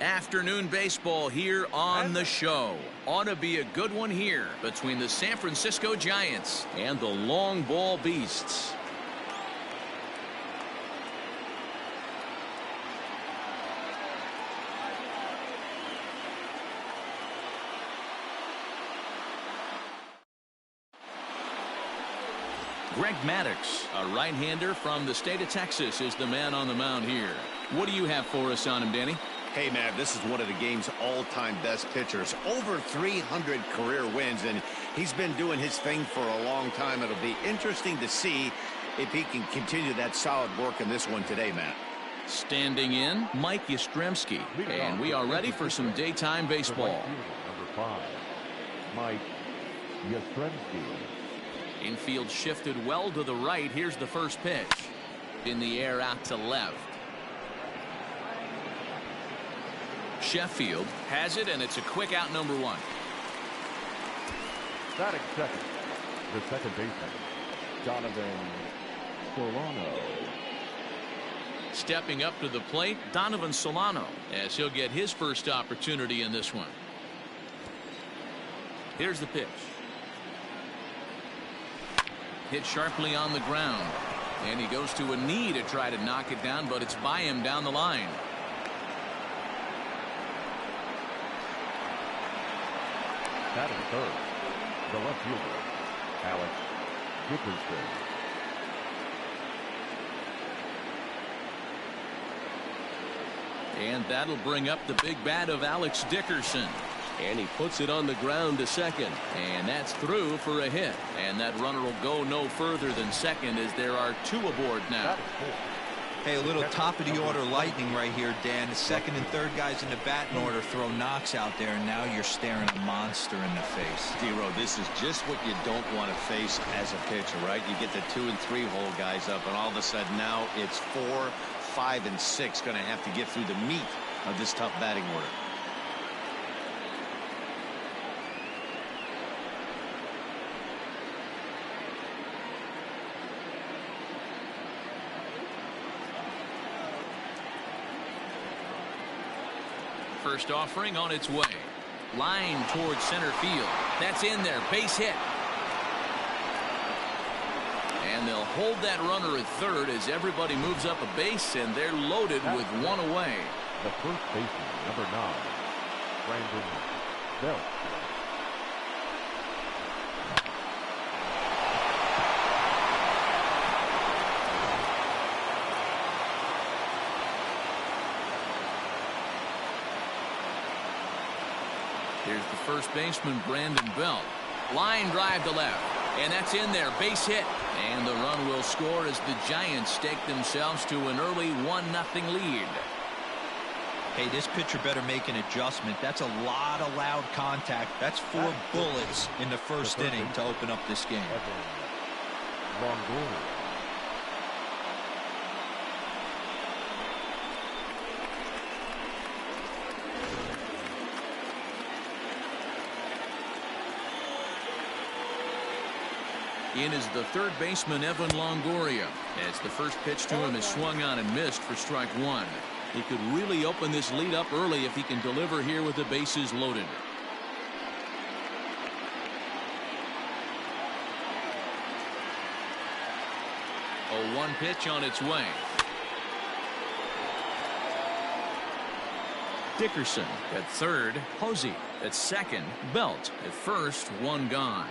Afternoon baseball here on the show. Ought to be a good one here between the San Francisco Giants and the long ball beasts. Greg Maddox, a right-hander from the state of Texas, is the man on the mound here. What do you have for us on him, Danny? Hey, man, this is one of the game's all-time best pitchers. Over 300 career wins, and he's been doing his thing for a long time. It'll be interesting to see if he can continue that solid work in this one today, Matt. Standing in, Mike Yastrzemski. And we are ready for some daytime baseball. Number 5, Mike Yastrzemski. Infield shifted well to the right. Here's the first pitch. In the air out to left. Sheffield has it, and it's a quick out, number 1. Batting second, the second baseman, Donovan Solano. Stepping up to the plate, Donovan Solano, as he'll get his first opportunity in this one. Here's the pitch. Hit sharply on the ground, and he goes to a knee to try to knock it down, but it's by him down the line. Batting third, the left fielder, Alex Dickerson. And that'll bring up the big bat of Alex Dickerson. And he puts it on the ground to second. And that's through for a hit. And that runner will go no further than second as there are 2 aboard now. Hey, a little top of the order lightning right here, Dan. The second and third guys in the batting order throw knocks out there, and now you're staring a monster in the face. D-Row, this is just what you don't want to face as a pitcher, right? You get the 2 and 3 hole guys up, and all of a sudden now it's 4, 5, and 6 going to have to get through the meat of this tough batting order. First offering on its way. Line towards center field. That's in there. Base hit. And they'll hold that runner at third as everybody moves up a base, and they're loaded with 1 away. The first baseman, number 9, Brandon Belt. Here's the first baseman, Brandon Belt. Line drive to left. And that's in there. Base hit. And the run will score as the Giants stake themselves to an early 1-0 lead. Hey, this pitcher better make an adjustment. That's a lot of loud contact. That's 4 bullets in the first inning to open up this game. Longoria. In is the third baseman, Evan Longoria, as the first pitch to him is swung on and missed for strike 1. He could really open this lead up early if he can deliver here with the bases loaded. A 1 pitch on its way. Dickerson at third. Posey at second. Belt at first. 1 gone.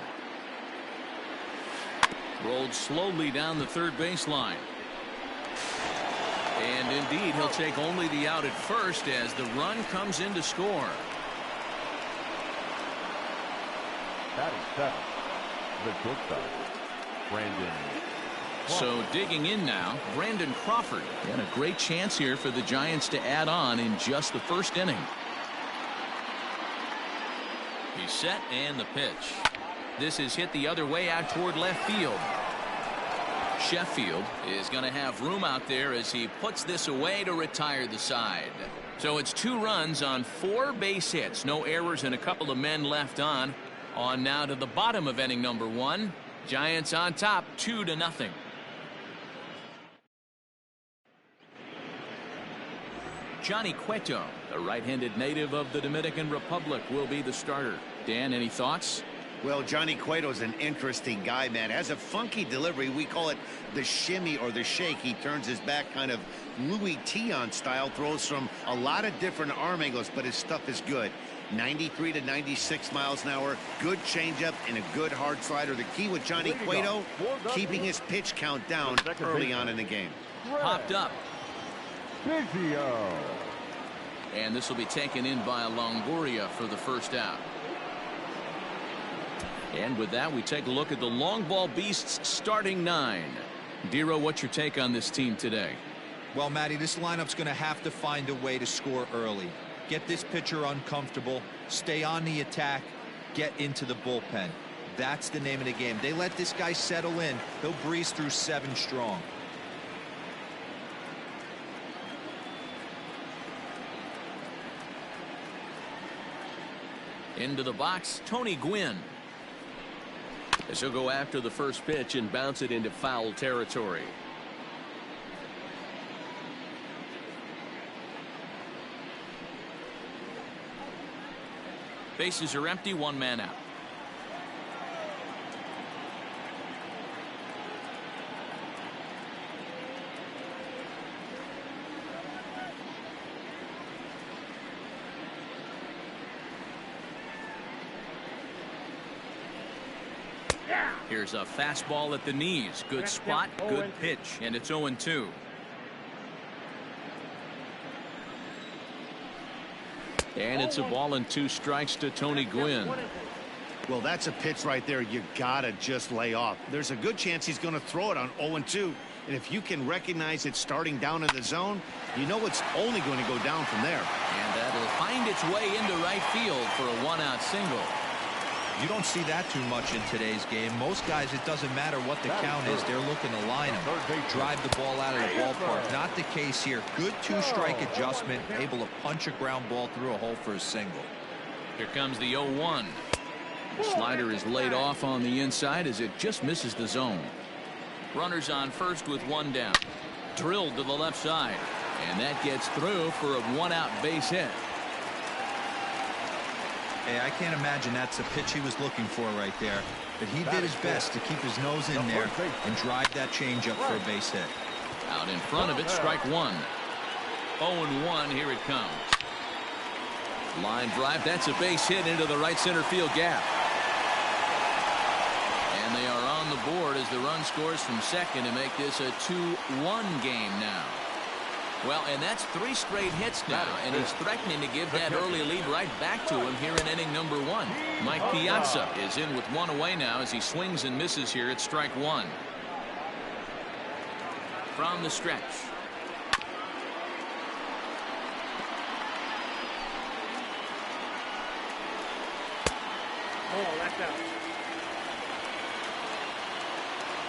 Rolled slowly down the third baseline. And indeed, he'll take only the out at first as the run comes in to score. Batting 7, the shortstop, Brandon. So digging in now, Brandon Crawford. And a great chance here for the Giants to add on in just the first inning. He's set and the pitch. This is hit the other way out toward left field. Sheffield is going to have room out there as he puts this away to retire the side. So it's 2 runs on 4 base hits. No errors and a couple of men left on. On now to the bottom of inning number 1. Giants on top 2-0. Johnny Cueto, the A right-handed native of the Dominican Republic will be the starter. Dan, any thoughts? Well, Johnny Cueto's an interesting guy, man. Has a funky delivery. We call it the shimmy or the shake. He turns his back kind of Louis Tion style, throws from a lot of different arm angles, but his stuff is good. 93 to 96 miles an hour, good changeup and a good hard slider. The key with Johnny Cueto, keeping his pitch count down early on in the game. Popped up. Biggio. And this will be taken in by Longoria for the first out. And with that, we take a look at the long ball beasts starting 9. Dero, what's your take on this team today? Well, Matty, this lineup's going to have to find a way to score early. Get this pitcher uncomfortable, stay on the attack, get into the bullpen. That's the name of the game. They let this guy settle in, he'll breeze through 7 strong. Into the box, Tony Gwynn. As he'll go after the first pitch and bounce it into foul territory. Bases are empty, 1 man out. Here's a fastball at the knees. Good spot, good pitch, and it's 0-2. And it's a ball and 2 strikes to Tony Gwynn. Well, that's a pitch right there you gotta just lay off. There's a good chance he's going to throw it on 0-2. And if you can recognize it starting down in the zone, you know it's only going to go down from there. And that'll find its way into right field for a 1-out single. You don't see that too much in today's game. Most guys, it doesn't matter what the count is. They're looking to line him, drive the ball out of the ballpark. Not the case here. Good 2-strike adjustment, able to punch a ground ball through a hole for a single. Here comes the 0-1. The slider is laid off on the inside as it just misses the zone. Runners on first with 1 down. Drilled to the left side. And that gets through for a 1-out base hit. Hey, I can't imagine that's the pitch he was looking for right there. But he did his best to keep his nose in there and drive that changeup for a base hit. Out in front of it, strike 1. 0-1, here it comes. Line drive, that's a base hit into the right center field gap. And they are on the board as the run scores from second to make this a 2-1 game now. Well, and that's 3 straight hits now, and he's threatening to give that early lead right back to him here in inning number 1. Mike Piazza is in with 1 away now as he swings and misses here at strike 1. From the stretch.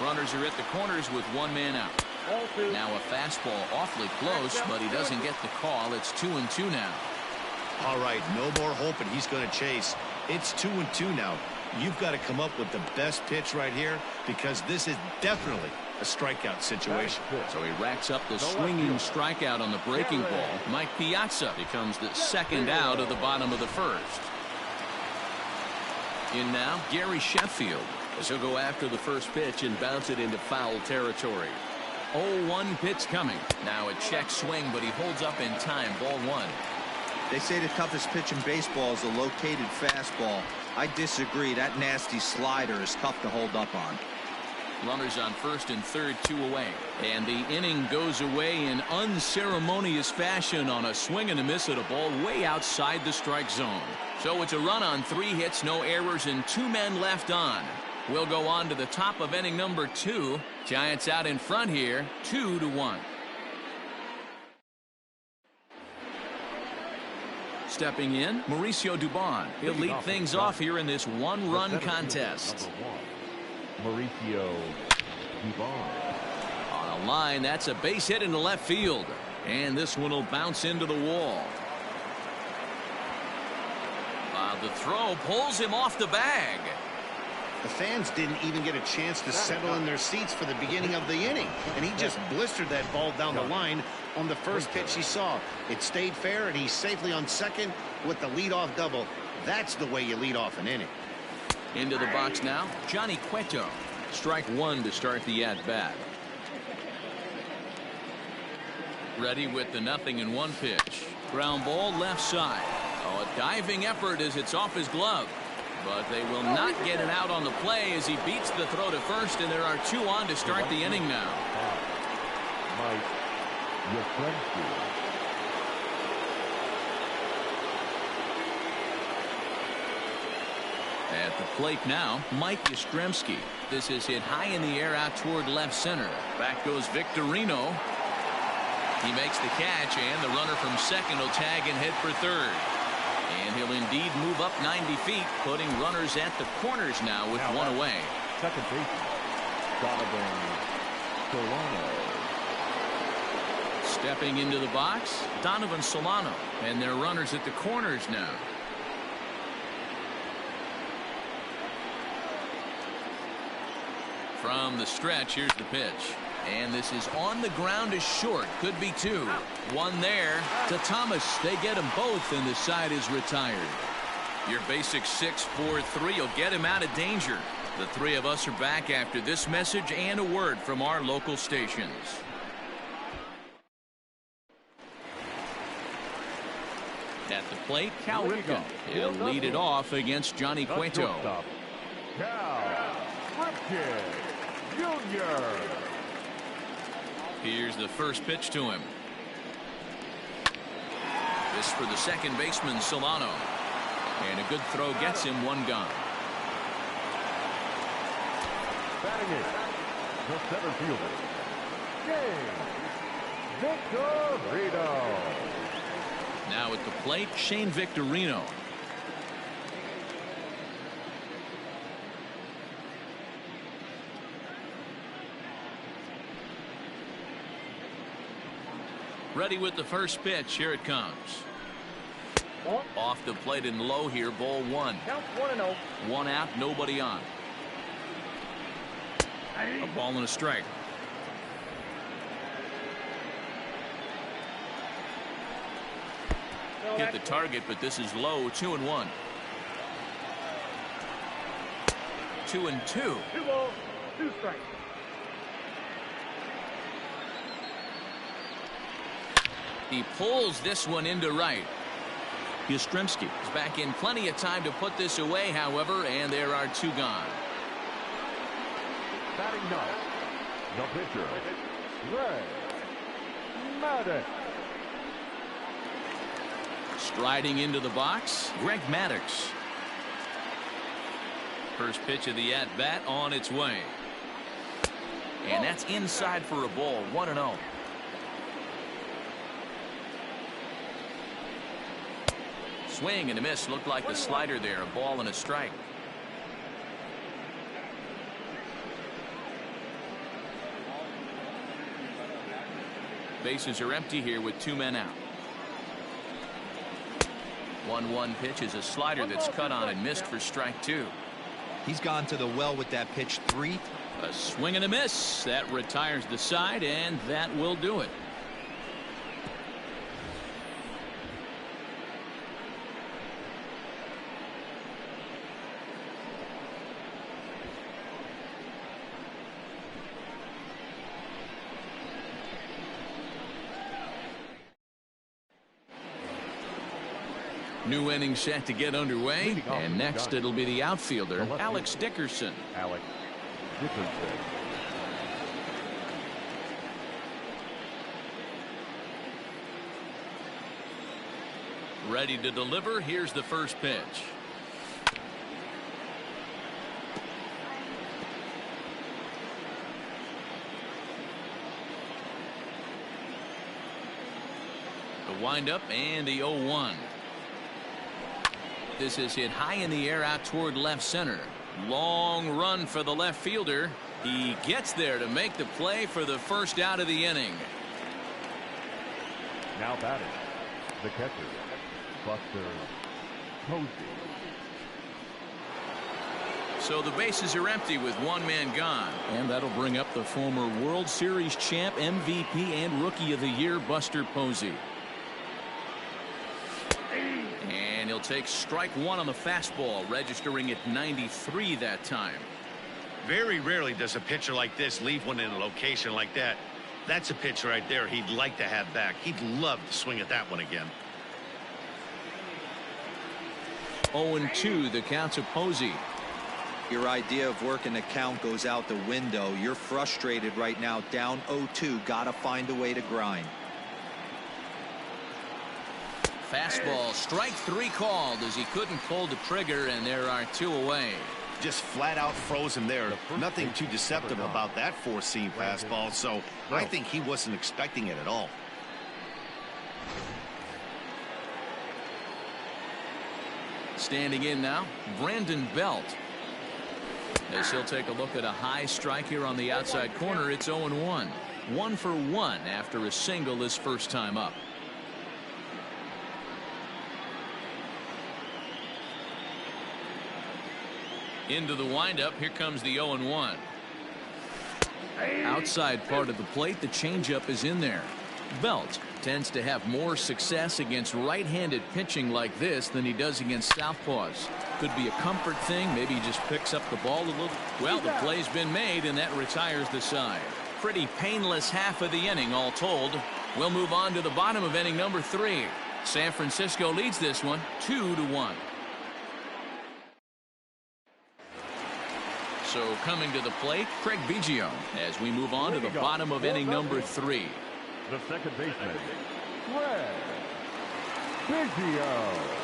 Runners are at the corners with 1 man out. Now a fastball awfully close, but he doesn't get the call. It's 2-2 now. All right, no more hoping he's going to chase. It's 2-2 now. You've got to come up with the best pitch right here because this is definitely a strikeout situation. So he racks up the swinging strikeout on the breaking ball. Mike Piazza becomes the second out of the bottom of the first. In now, Gary Sheffield as he'll go after the first pitch and bounce it into foul territory. 0-1 pitch coming. Now a check swing, but he holds up in time. Ball 1. They say the toughest pitch in baseball is a located fastball. I disagree. That nasty slider is tough to hold up on. Runners on first and third, 2 away. And the inning goes away in unceremonious fashion on a swing and a miss at a ball way outside the strike zone. So it's a run on 3 hits, no errors, and 2 men left on. We'll go on to the top of inning number 2. Giants out in front here, 2-1. Stepping in, Mauricio Dubon. He'll lead things off here in this 1-run contest. Mauricio Dubon. On a line, that's a base hit into left field. And this one will bounce into the wall. The throw pulls him off the bag. The fans didn't even get a chance to settle in their seats for the beginning of the inning, and he just blistered that ball down the line on the first pitch he saw. It stayed fair, and he's safely on second with the leadoff double. That's the way you lead off an inning. Into the box now, Johnny Cueto. Strike one to start the at-bat. Ready with the 0-1 pitch. Ground ball left side. Oh, a diving effort as it's off his glove. But they will not get it out on the play as he beats the throw to first, and there are two on to start the inning now. At the plate now, Mike Yastrzemski. This is hit high in the air out toward left center. Back goes Victorino. He makes the catch, and the runner from second will tag and head for third. And he'll indeed move up 90 feet, putting runners at the corners now with one away. Second baseman, Donovan Solano. Stepping into the box, Donovan Solano. And their runners at the corners now. From the stretch, here's the pitch. And this is on the ground is short. Could be two. One there to Thomas. They get them both, and the side is retired. Your basic 6-4-3 will get him out of danger. The three of us are back after this message and a word from our local stations. At the plate, Cal Ripken. He'll lead it off against Johnny Cueto. Cal Ripken Jr. Here's the first pitch to him. This for the second baseman, Solano. And a good throw gets him one gone. Batting it, the center fielder, Shane Victorino. Now at the plate, Shane Victorino. Ready with the first pitch. Here it comes. Off the plate and low here. Ball one. Count 1-0. One out. Nobody on. A ball and a strike. Hit the target, but this is low. 2-1. 2-2. 2 balls, 2 strikes. He pulls this one into right. Yastrzemski is back in plenty of time to put this away, however, and there are two gone. Batting ninth, the pitcher, Maddox. Striding into the box, Greg Maddox. First pitch of the at-bat on its way. And that's inside for a ball. 1-0. Swing and a miss. Looked like the slider there. A ball and a strike. Bases are empty here with two men out. 1-1 pitch is a slider that's cut on and missed for strike two. He's gone to the well with that pitch 3. A swing and a miss. That retires the side, and that will do it. New inning set to get underway, and next it'll be the outfielder, Alex Dickerson. Alex Dickerson. Ready to deliver. Here's the first pitch. The windup and the 0-1. This is hit high in the air out toward left center. Long run for the left fielder. He gets there to make the play for the first out of the inning. Now batting, the catcher, Buster Posey. So the bases are empty with one man gone. And that'll bring up the former World Series champ, MVP, and Rookie of the Year, Buster Posey. And he'll take strike one on the fastball, registering at 93 that time. Very rarely does a pitcher like this leave one in a location like that. That's a pitch right there he'd like to have back. He'd love to swing at that one again. 0-2 the count to Posey. Your idea of working the count goes out the window. You're frustrated right now, down 0-2. Gotta find a way to grind. Fastball, strike three called as he couldn't pull the trigger, and there are two away. Just flat out frozen there. Nothing too deceptive about that four-seam fastball, so I think he wasn't expecting it at all. Standing in now, Brandon Belt. As he'll take a look at a high strike here on the outside corner, it's 0-1. 1 for 1 after a single his first time up. Into the windup, here comes the 0-1. Outside part of the plate, the changeup is in there. Belt tends to have more success against right-handed pitching like this than he does against southpaws. Could be a comfort thing. Maybe he just picks up the ball a little. Well, the play's been made, and that retires the side. Pretty painless half of the inning, all told. We'll move on to the bottom of inning number 3. San Francisco leads this one 2-1. So coming to the plate, Craig Biggio, as we move on to the bottom of inning number 3. The second baseman, Craig Biggio.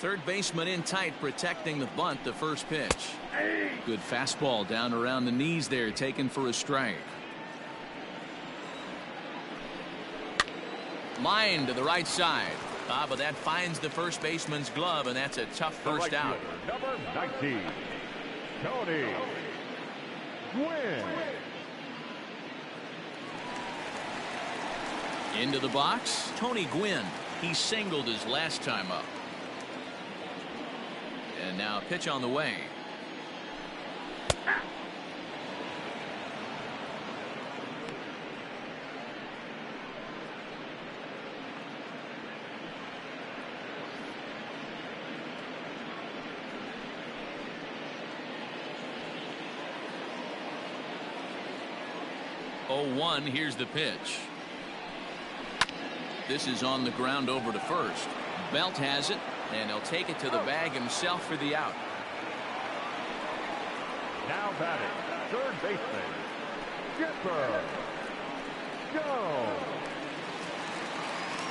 Third baseman in tight, protecting the bunt, the first pitch. Good fastball down around the knees there, taken for a strike. Line to the right side. But that finds the first baseman's glove, and that's a tough first out. Number 19, Tony Gwynn. Into the box, Tony Gwynn. He singled his last time up. And now a pitch on the way. Oh, 1, here's the pitch. This is on the ground over to first. Belt has it, and he'll take it to the bag himself for the out. Now batting, third baseman, Skipper Jones.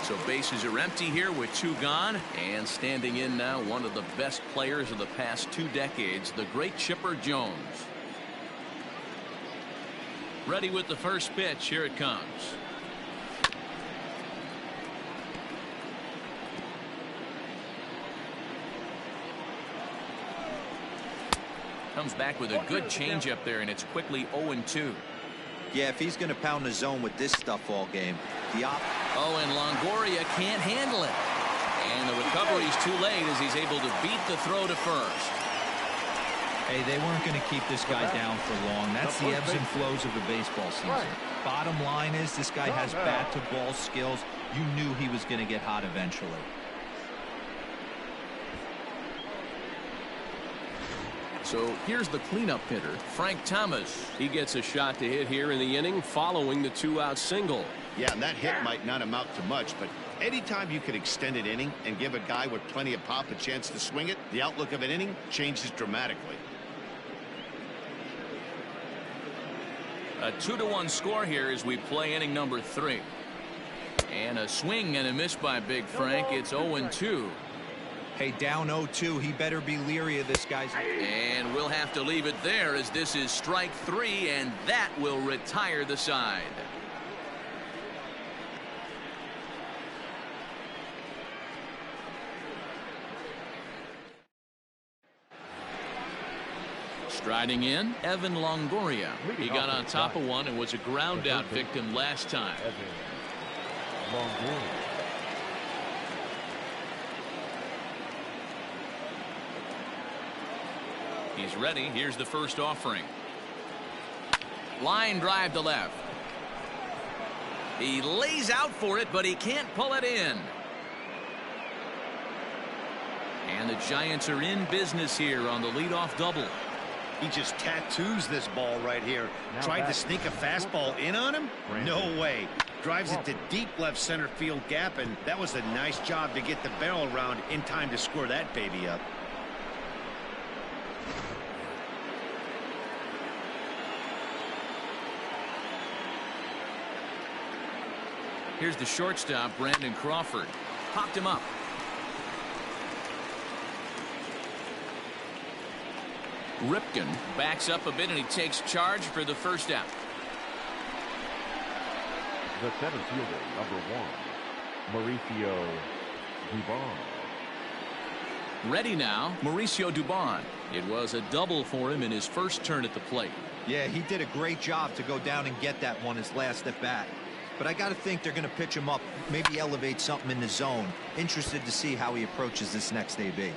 So bases are empty here with 2 gone, and standing in now one of the best players of the past 2 decades, the great Chipper Jones. Ready with the first pitch. Here it comes. Comes back with a good changeup there, and it's quickly 0-2. Yeah, if he's going to pound the zone with this stuff all game, and Longoria can't handle it. And the recovery's too late as he's able to beat the throw to first. Hey, they weren't going to keep this guy down for long. That's the ebbs and flows of the baseball season. Bottom line is this guy has bat-to-ball skills. You knew he was going to get hot eventually. So here's the cleanup hitter, Frank Thomas. He gets a shot to hit here in the inning following the two-out single. Yeah, and that hit might not amount to much, but anytime you can extend an inning and give a guy with plenty of pop a chance to swing it, the outlook of an inning changes dramatically. A 2-1 score here as we play inning number 3. And a swing and a miss by Big Frank. It's 0-2. Hey, down 0-2. He better be leery of this guy's. And we'll have to leave it there as this is strike 3, and that will retire the side. Striding in, Evan Longoria. He got on top of one and was a ground out victim last time. He's ready. Here's the first offering. Line drive to left. He lays out for it, but he can't pull it in. And the Giants are in business here on the leadoff double. He just tattoos this ball right here. Tried to sneak a fastball in on him? No way. Drives it to deep left center field gap, and that was a nice job to get the barrel around in time to score that baby up. Here's the shortstop, Brandon Crawford. Popped him up. Ripken backs up a bit and he takes charge for the first out. The center fielder, number 1, Mauricio Dubon. Ready now, Mauricio Dubon. It was a double for him in his first turn at the plate. Yeah, he did a great job to go down and get that one his last at bat. But I got to think they're going to pitch him up, maybe elevate something in the zone. Interested to see how he approaches this next AB.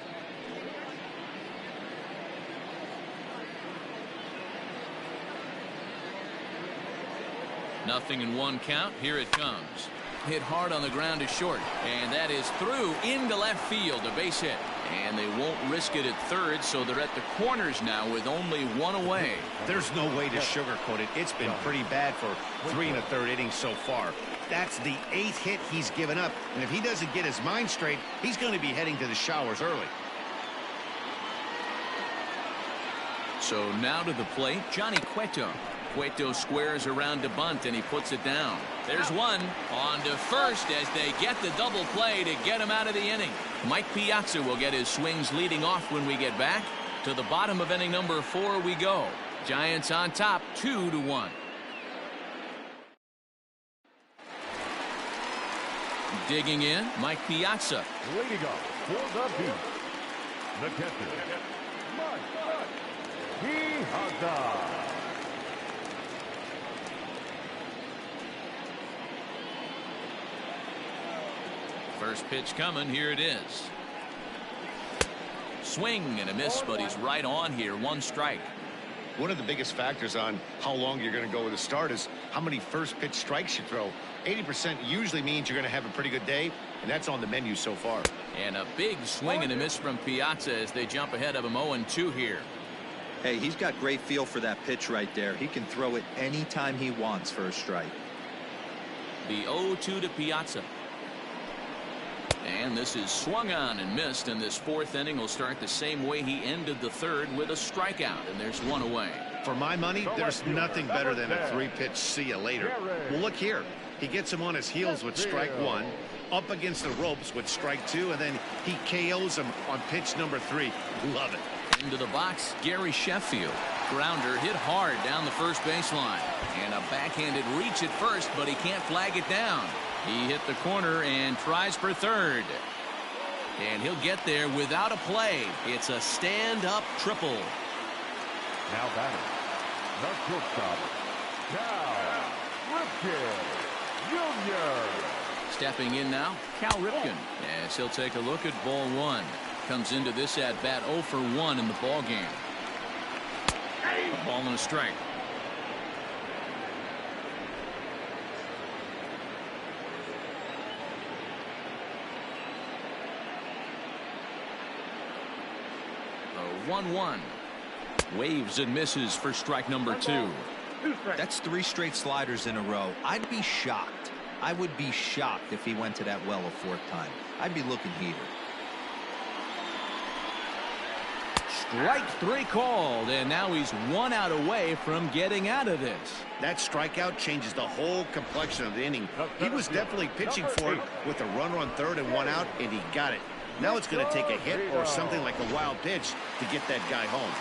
Nothing in one count. Here it comes. Hit hard on the ground to short. And that is through into left field. A base hit. And they won't risk it at third, so they're at the corners now with only one away. There's no way to sugarcoat it. It's been pretty bad for 3 1/3 innings so far. That's the 8th hit he's given up. And if he doesn't get his mind straight, he's going to be heading to the showers early. So now to the plate, Johnny Cueto. Cueto squares around to bunt, and he puts it down. There's one. On to first as they get the double play to get him out of the inning. Mike Piazza will get his swings leading off when we get back. To the bottom of inning number 4 we go. Giants on top, 2-1. Digging in, Mike Piazza. Leading up for the beat, the catcher, Mike Piazza. First pitch coming. Here it is. Swing and a miss, but he's right on here. 1 strike. One of the biggest factors on how long you're going to go with a start is how many first pitch strikes you throw. 80% usually means you're going to have a pretty good day, and that's on the menu so far. And a big swing and a miss from Piazza as they jump ahead of him 0-2 here. Hey, he's got great feel for that pitch right there. He can throw it anytime he wants for a strike. The 0-2 to Piazza. And this is swung on and missed, and this 4th inning will start the same way he ended the 3rd with a strikeout, and there's 1 away. For my money, there's nothing better than a 3-pitch see you later. Well, look here. He gets him on his heels with strike 1, up against the ropes with strike 2, and then he KOs him on pitch number 3. Love it. Into the box, Gary Sheffield. Grounder hit hard down the first baseline. And a backhanded reach at first, but he can't flag it down. He hit the corner and tries for third. And he'll get there without a play. It's a stand-up triple. Now batting, the shortstop, Cal Ripken Jr. Stepping in now, Cal Ripken. As he'll take a look at ball 1. Comes into this at-bat 0 for 1 in the ballgame. A ball and a strike. A 1-1. Waves and misses for strike number 2. That's 3 straight sliders in a row. I'd be shocked. I would be shocked if he went to that well a 4th time. I'd be looking heated. Strike 3 called, and now he's 1 out away from getting out of this. That strikeout changes the whole complexion of the inning. He was definitely pitching for it with a runner on 3rd and 1 out, and he got it. Now it's going to take a hit or something like a wild pitch to get that guy home.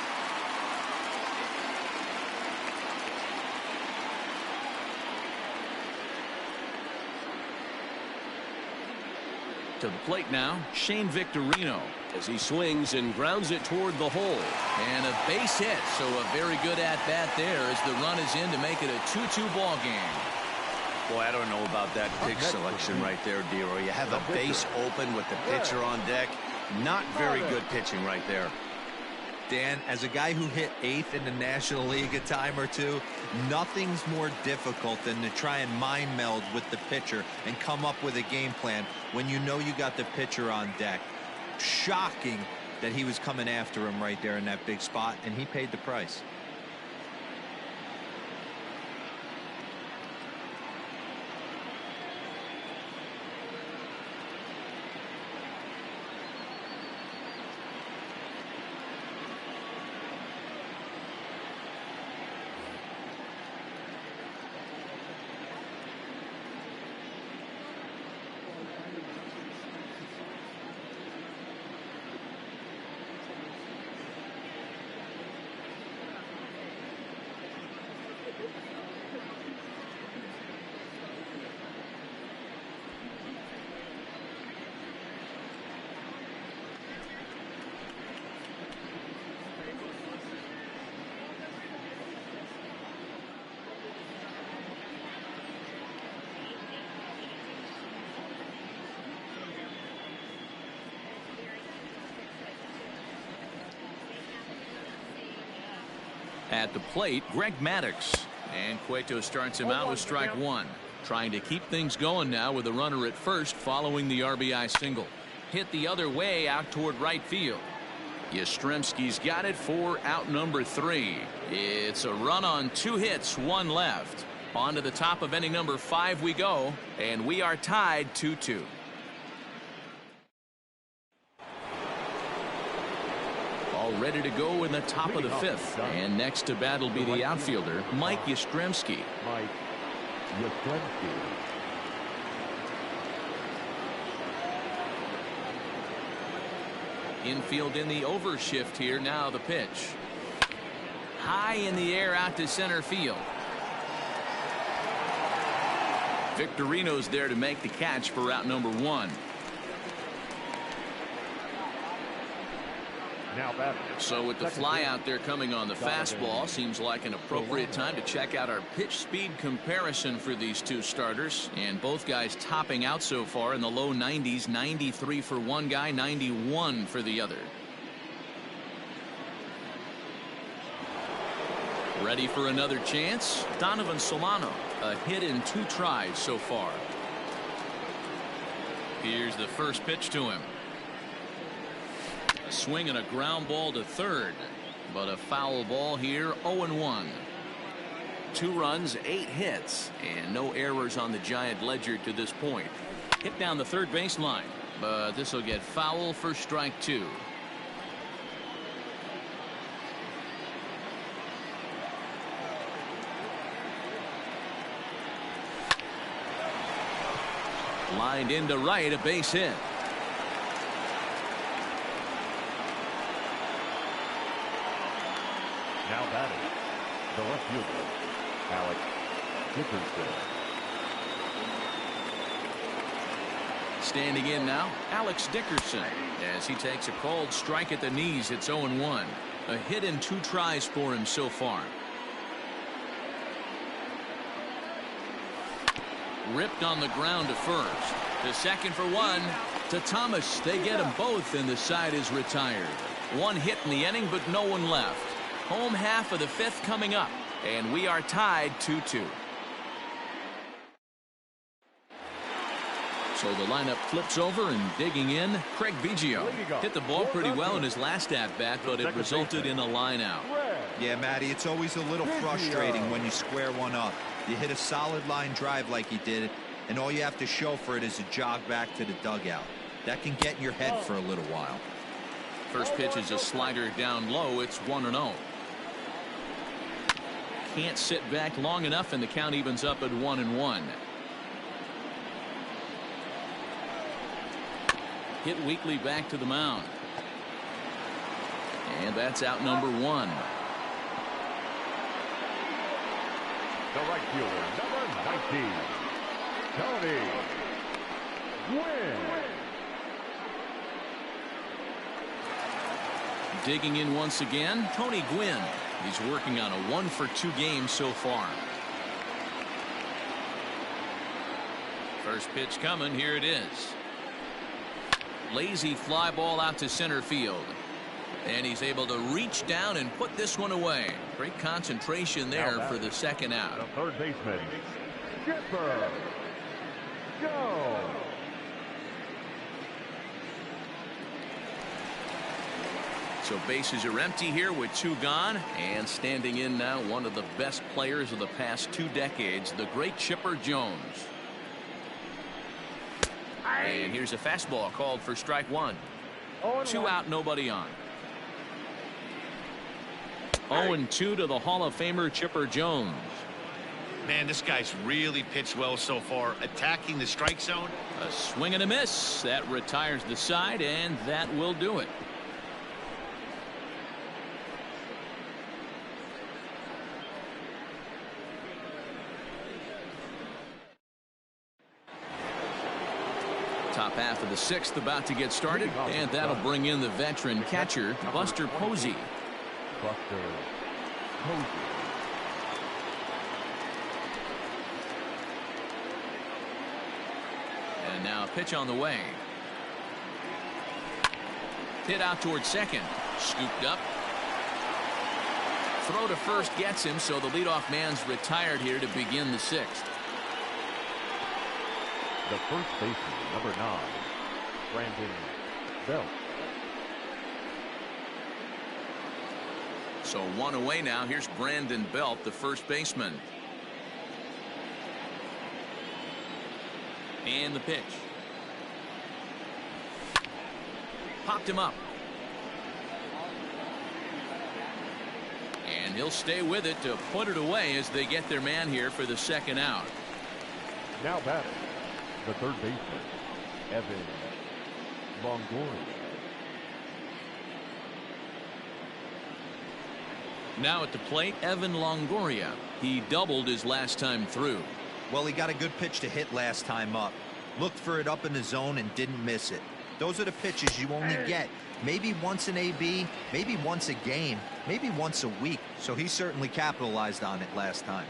To the plate now, Shane Victorino, as he swings and grounds it toward the hole. And a base hit, so a very good at-bat there as the run is in to make it a 2-2 ball game. Boy, I don't know about that pitch selection right there, Dero. You have a base open with the pitcher on deck. Not very good pitching right there. Dan, as a guy who hit 8th in the National League a time or two, nothing's more difficult than to try and mind meld with the pitcher and come up with a game plan when you know you got the pitcher on deck. Shocking that he was coming after him right there in that big spot, and he paid the price. At the plate, Greg Maddox. And Cueto starts him out with strike 1. Trying to keep things going now with a runner at first following the RBI single. Hit the other way out toward right field. Yastrzemski's got it for out number 3. It's a run on 2 hits, 1 left. On to the top of inning number 5 we go, and we are tied 2-2. All ready to go in the top of the 5th. And next to bat will be the outfielder, Mike Yastrzemski. Mike Yastrzemski. Infield in the overshift here. Now the pitch. High in the air out to center field. Victorino's there to make the catch for out number 1. Now batting. So with the fly out there coming on the fastball, seems like an appropriate time to check out our pitch speed comparison for these 2 starters. And both guys topping out so far in the low 90s, 93 for one guy, 91 for the other. Ready for another chance? Donovan Solano, a hit in 2 tries so far. Here's the first pitch to him. A swing and a ground ball to 3rd, but a foul ball here. 0-1. 2 runs, 8 hits, and no errors on the Giant ledger to this point. Hit down the 3rd baseline, but this will get foul for strike 2. Lined into right, a base hit. Now batting, the left fielder, Alex Dickerson. Standing in now, Alex Dickerson, as he takes a called strike at the knees. It's 0-1. A hit in 2 tries for him so far. Ripped on the ground to first. To second for 1. To Thomas. They get them both, and the side is retired. 1 hit in the inning, but no one left. Home half of the fifth coming up, and we are tied 2-2. So the lineup flips over, and digging in, Craig Biggio hit the ball pretty well in his last at-bat, but it resulted in a line-out. Yeah, Matty, it's always a little frustrating when you square one up. You hit a solid line drive like he did, and all you have to show for it is a jog back to the dugout. That can get in your head for a little while. First pitch is a slider down low. It's 1-0. Can't sit back long enough, and the count evens up at 1-1. Hit weakly back to the mound. And that's out number 1. The right fielder, number 19, Tony Gwynn. Digging in once again, Tony Gwynn. He's working on a 1-for-2 game so far. First pitch coming. Here it is. Lazy fly ball out to center field. And he's able to reach down and put this one away. Great concentration there for the second out. The third baseman, Skipper Jones. So bases are empty here with 2 gone, and standing in now one of the best players of the past 2 decades, the great Chipper Jones. And here's a fastball called for strike 1. 2 out, nobody on. 0-2 to the Hall of Famer Chipper Jones. Man, this guy's really pitched well so far, attacking the strike zone. A swing and a miss. That retires the side, and that will do it. Top half of the 6th about to get started, and that'll bring in the veteran catcher, Buster Posey. Buster Posey. And now a pitch on the way. Hit out towards second. Scooped up. Throw to first gets him, so the leadoff man's retired here to begin the 6th. The first baseman, number 9, Brandon Belt. So 1 away now. Here's Brandon Belt, the first baseman. And the pitch. Popped him up. And he'll stay with it to put it away as they get their man here for the second out. Now batting, the third baseman, Evan Longoria. Now at the plate, Evan Longoria. He doubled his last time through. Well, he got a good pitch to hit last time up. Looked for it up in the zone and didn't miss it. Those are the pitches you only get maybe once an AB, maybe once a game, maybe once a week. So he certainly capitalized on it last time.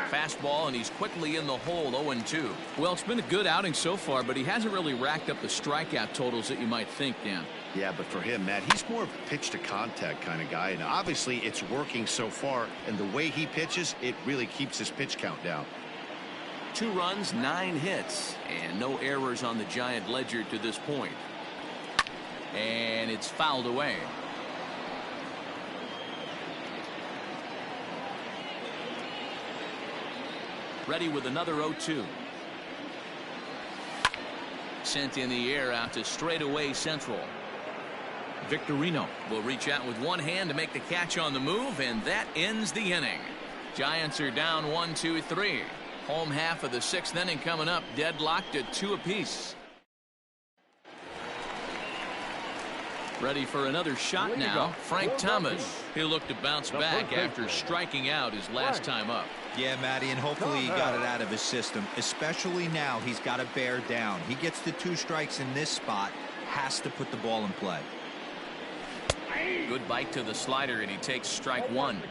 Fastball, and he's quickly in the hole. 0-2. Well, it's been a good outing so far, but he hasn't really racked up the strikeout totals that you might think, Dan. Yeah, but for him, Matt, he's more of a pitch to contact kind of guy, and obviously it's working so far, and the way he pitches, it really keeps his pitch count down. 2 runs, 9 hits, and no errors on the Giant ledger to this point. And it's fouled away. Ready with another 0-2. Sent in the air out to straightaway central. Victorino will reach out with one hand to make the catch on the move, and that ends the inning. Giants are down 1-2-3. Home half of the 6th inning coming up, deadlocked at 2 apiece. Ready for another shot now, Frank Thomas. He'll look to bounce back after striking out his last time up. Yeah, Matty, and hopefully he got it out of his system. Especially now, he's got to bear down. He gets the 2 strikes in this spot, has to put the ball in play. Good bite to the slider, and he takes strike 1.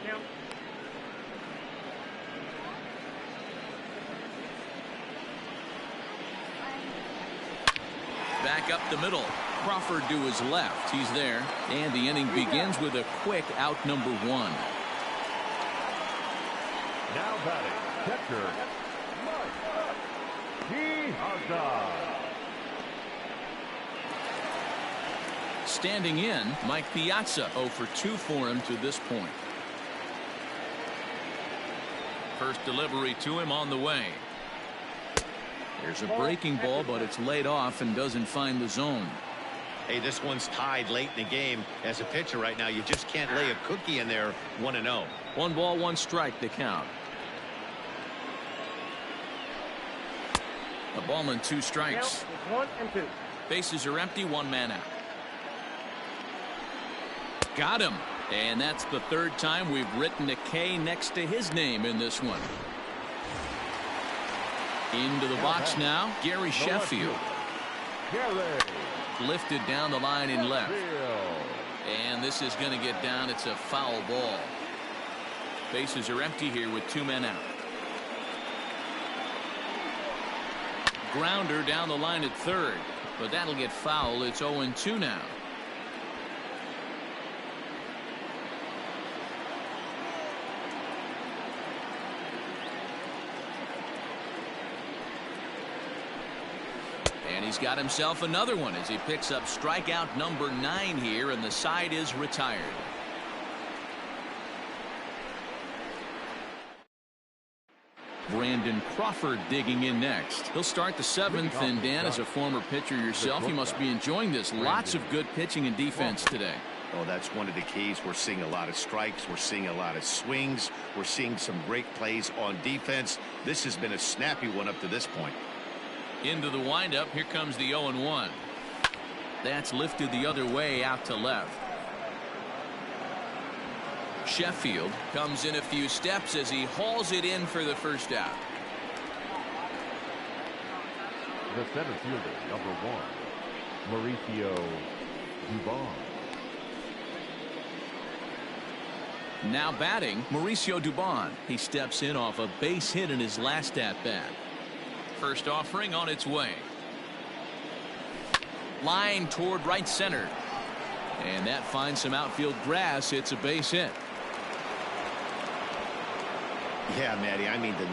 Back up the middle. Crawford to his left. He's there. And the inning begins with a quick out number 1. Now batting, catcher, Standing in, Mike Piazza 0 for 2 for him to this point. First delivery to him on the way. There's a breaking ball, but it's laid off and doesn't find the zone. Hey, this one's tied late in the game. As a pitcher right now, you just can't lay a cookie in there. 1-0. 1 ball, 1 strike to count. A ball and 2 strikes. 1 and 2. Bases are empty, 1 man out. Got him. And that's the 3rd time we've written a K next to his name in this one. Into the box now, Gary Sheffield. Lifted down the line in left. And this is going to get down. It's a foul ball. Bases are empty here with 2 men out. Grounder down the line at 3rd. But that'll get foul. It's 0-2 now. And he's got himself another one as he picks up strikeout number 9 here, and the side is retired. Brandon Crawford digging in next. He'll start the 7th, and Dan, as a former pitcher yourself, you must be enjoying this. Lots of good pitching and defense today. Oh, that's one of the keys. We're seeing a lot of strikes. We're seeing a lot of swings. We're seeing some great plays on defense. This has been a snappy one up to this point. Into the windup. Here comes the 0-1. That's lifted the other way out to left. Sheffield comes in a few steps as he hauls it in for the first out. The center fielder, number 1, Mauricio Dubon. Now batting, Mauricio Dubon. He steps in off a base hit in his last at-bat. First offering on its way. Line toward right center. And that finds some outfield grass. It's a base hit. Yeah, Matty, I mean the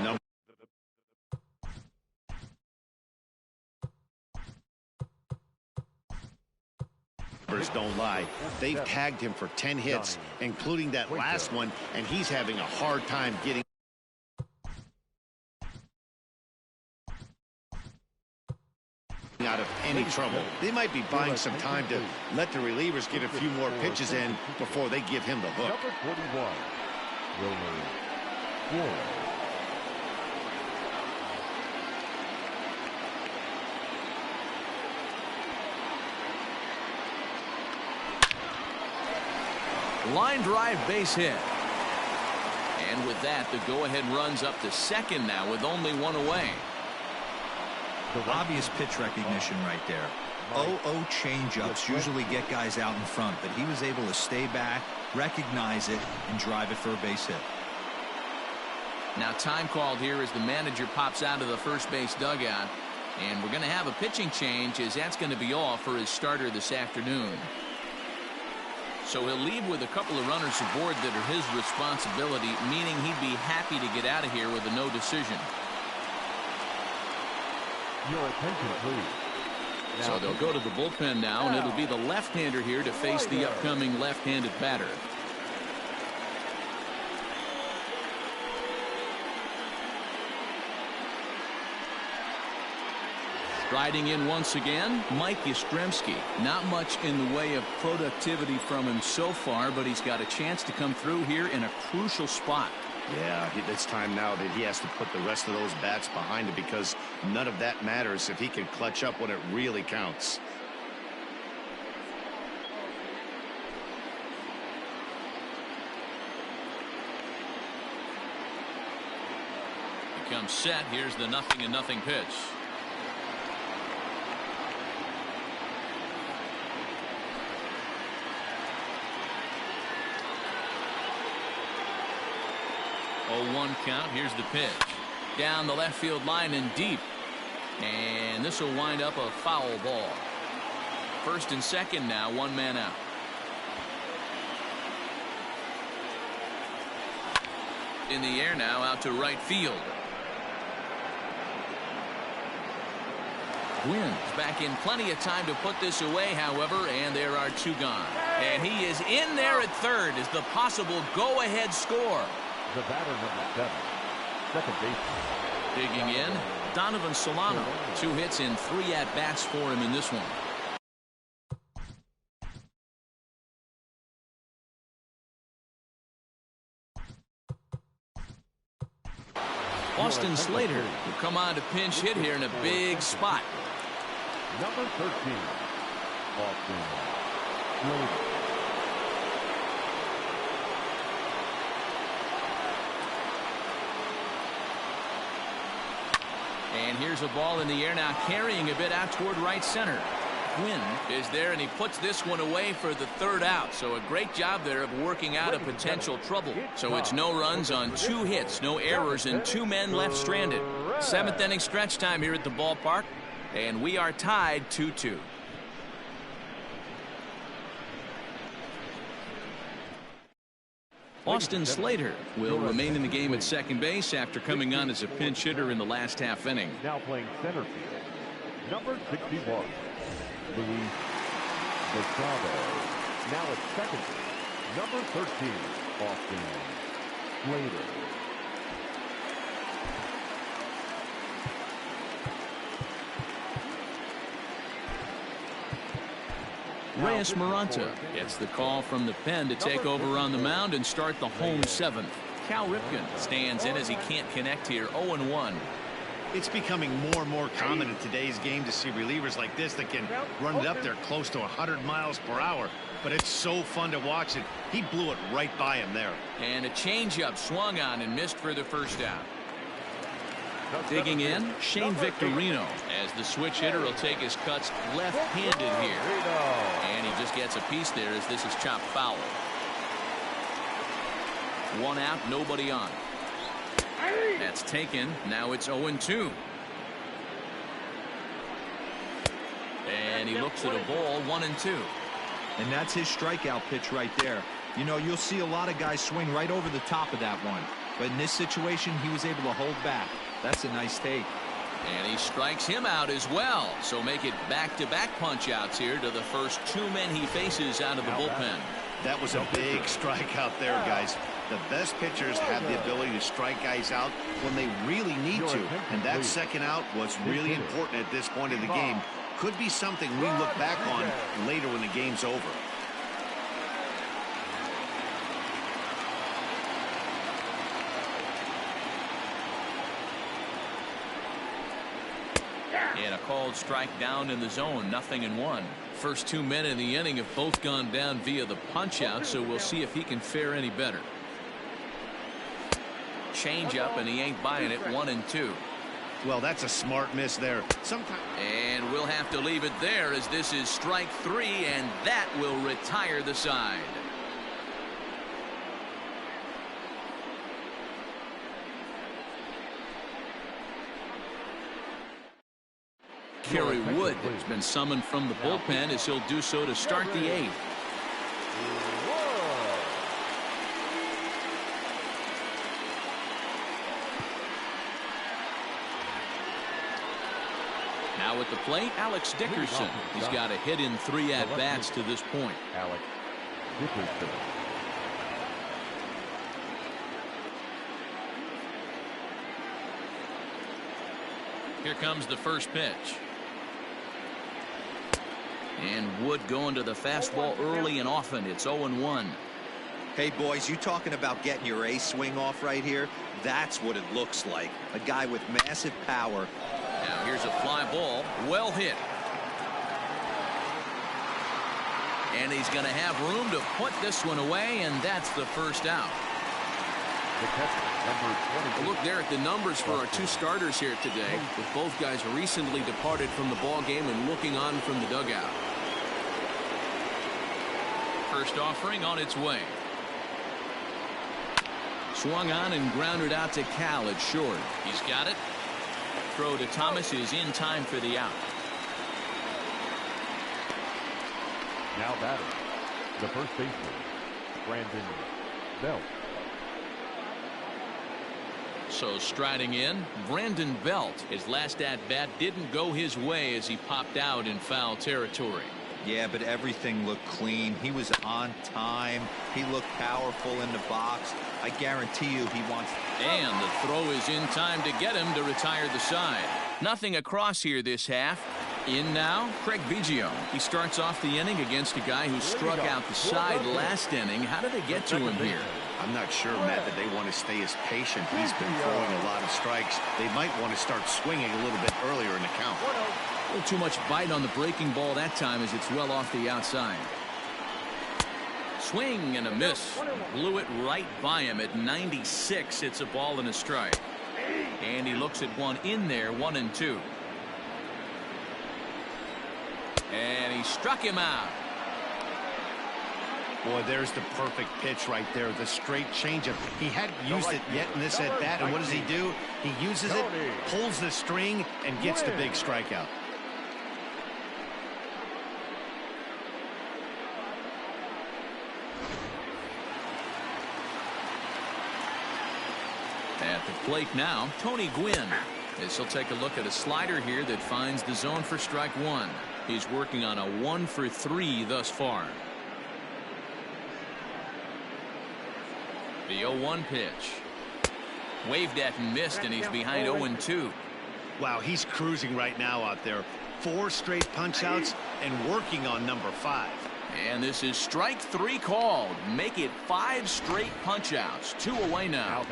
numbers don't lie. They've tagged him for 10 hits, including that last one, and he's having a hard time getting out of any trouble. They might be buying some time to let the relievers get a few more pitches in before they give him the hook. Number 41, Wilmer Flores. Line drive, base hit. And with that, the go-ahead runs up to 2nd now with only 1 away. Obvious pitch recognition right there. 0-0 changeups usually get guys out in front, but he was able to stay back, recognize it, and drive it for a base hit. Now time called here as the manager pops out of the first base dugout, and we're going to have a pitching change as that's going to be all for his starter this afternoon. So he'll leave with a couple of runners aboard that are his responsibility, meaning he'd be happy to get out of here with a no decision. Your attention, please. So they'll go to the bullpen now, and it'll be the left-hander here to face the upcoming left-handed batter. Striding in once again, Mike Yastrzemski. Not much in the way of productivity from him so far, but he's got a chance to come through here in a crucial spot. Yeah, it's time now that he has to put the rest of those bats behind him, because none of that matters if he can clutch up when it really counts. He comes set. Here's the 0-0 pitch. Oh, 1 count. Here's the pitch. Down the left field line and deep. And this will wind up a foul ball. First and second now, one man out. In the air now, out to right field. Wynn's back in plenty of time to put this away, however, and there are two gone. And he is in there at third as the possible go-ahead score. The batter, number 7, second baseman. Digging in, Donovan Solano. 2 hits and 3 at-bats for him in this one. Austin Slater will come on to pinch hit here in a big spot. Number 13, Austin Slater. And here's a ball in the air now, carrying a bit out toward right center. Wynn is there, and he puts this one away for the third out. So a great job there of working out a potential trouble. So it's no runs on 2 hits, no errors, and 2 men left stranded. 7th inning stretch time here at the ballpark, and we are tied 2-2. Austin Slater will remain in the game at second base after coming on as a pinch hitter in the last half inning. Now playing center field, number 61, Luis Machado. Now at second base, number 13, Austin Slater. Reyes Maranta gets the call from the pen to take over on the mound and start the home 7th. Cal Ripken stands in as he can't connect here, 0-1. It's becoming more and more common in today's game to see relievers like this that can run it up there close to 100 miles per hour. But it's so fun to watch it. He blew it right by him there. And a changeup swung on and missed for the first out. Digging in, Shane Victorino, as the switch hitter will take his cuts left-handed here. And he just gets a piece there as this is chopped foul. 1 out, nobody on. That's taken. Now it's 0-2. And he looks at a ball, 1-2. And that's his strikeout pitch right there. You know, you'll see a lot of guys swing right over the top of that one. But in this situation, he was able to hold back. That's a nice take. And he strikes him out as well. So make it back-to-back punch-outs here to the first 2 men he faces out of the bullpen. That was a big strikeout there, guys. The best pitchers have the ability to strike guys out when they really need to. And that second out was really important at this point of the game. Could be something we look back on later when the game's over. And a called strike down in the zone, 0-1. First 2 men in the inning have both gone down via the punch out, so we'll see if he can fare any better. Change up, and he ain't buying it. 1-2. Well, that's a smart miss there. And we'll have to leave it there as this is strike 3, and that will retire the side. Kerry Wood has been summoned from the bullpen as he'll do so to start the 8th. Now at the plate, Alex Dickerson. He's got a hit in 3 at-bats to this point. Alex Dickerson. Here comes the first pitch. And Wood going to the fastball early and often. It's 0-1. Hey, boys, you talking about getting your A swing off right here? That's what it looks like. A guy with massive power. Now here's a fly ball. Well hit. And he's going to have room to put this one away, and that's the first out. We'll look there at the numbers for our 2 starters here today, with both guys recently departed from the ball game and looking on from the dugout. First offering on its way. Swung on and grounded out to Cal at short. He's got it. Throw to Thomas is in time for the out. Now batting, the first baseman, Brandon Belt. So striding in, Brandon Belt. His last at-bat didn't go his way as he popped out in foul territory. Yeah, but everything looked clean. He was on time. He looked powerful in the box. I guarantee you he wants... And the throw is in time to get him to retire the side. Nothing across here this half. In now, Craig Biggio. He starts off the inning against a guy who struck out the side last inning. How did they get to him here? I'm not sure, Matt, that they want to stay as patient. He's been throwing a lot of strikes. They might want to start swinging a little bit earlier in the count. A little too much bite on the breaking ball that time as it's well off the outside. Swing and a miss. Blew it right by him at 96. It's a ball and a strike. And he looks at one in there, 1-2. And he struck him out. Boy, there's the perfect pitch right there. The straight changeup. He hadn't used it yet in this at bat. And what does he do? He uses it, pulls the string, and gets the big strikeout. At the plate now, Tony Gwynn. As he'll take a look at a slider here that finds the zone for strike one. He's working on a 1-for-3 thus far. The 0-1 pitch. Waved at and missed, and he's behind 0-2. Wow, he's cruising right now out there. 4 straight punch-outs and working on number 5. And this is strike 3 called. Make it 5 straight punch-outs. 2 away now.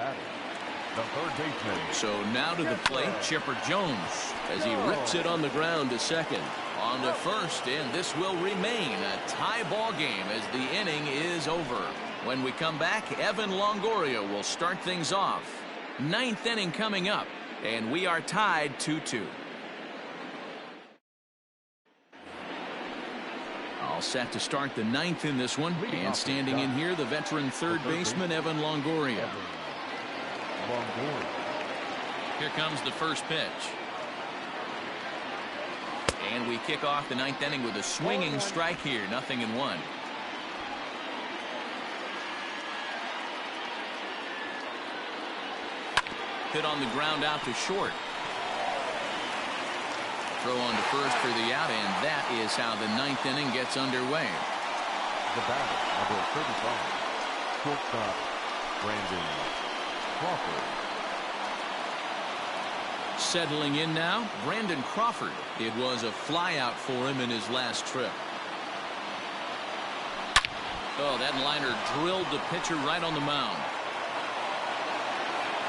The third baseman. So now to the plate, Chipper Jones, as he rips it on the ground to second. On to first, and this will remain a tie ball game as the inning is over. When we come back, Evan Longoria will start things off. 9th inning coming up, and we are tied 2-2. All set to start the 9th in this one, and standing in here, the veteran third baseman, Evan Longoria. Here comes the first pitch. And we kick off the 9th inning with a swinging strike here. 0-1. Hit on the ground out to short. Throw on to first for the out, and that is how the 9th inning gets underway. The batter, number 35, shortstop Brandon Crawford. Settling in now, Brandon Crawford. It was a flyout for him in his last trip. Oh, that liner drilled the pitcher right on the mound.